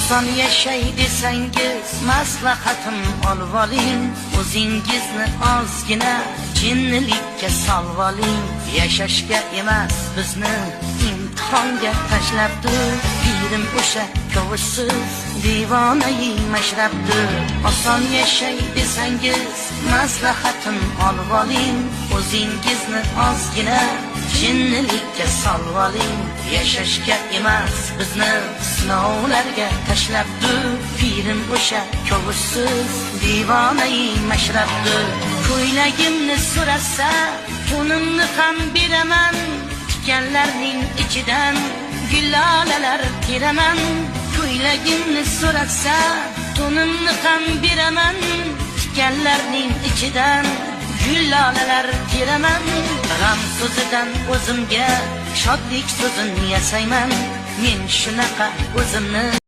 oson yashay desangiz maslahatim olib oling. O'zingizni ozgina jinnilikka solib oling. Yashashga emas bizni imtihonga tashlabdi. Pirim o'sha kovushsiz divonai mashrabdi. Oson yashay desangiz maslahatim olib oling. O'zingizni ozgina jinnilikka solib oling. Yashashga emas bizni sinovlarga tashlabdi. Pirim o'sha kovushsiz divonai mashrabdi. Ko'ylagimni so'rasa tunimni ham beraman. Tikanlarning ichidan gulolalar teraman. Ko'ylagimni so'rasa tunimni ham beraman. Tikanlarning ichidan gulolalar teraman. G'am so'zidan o'zimga shodlik so'zini yasayman. Men shunaqa o'zimni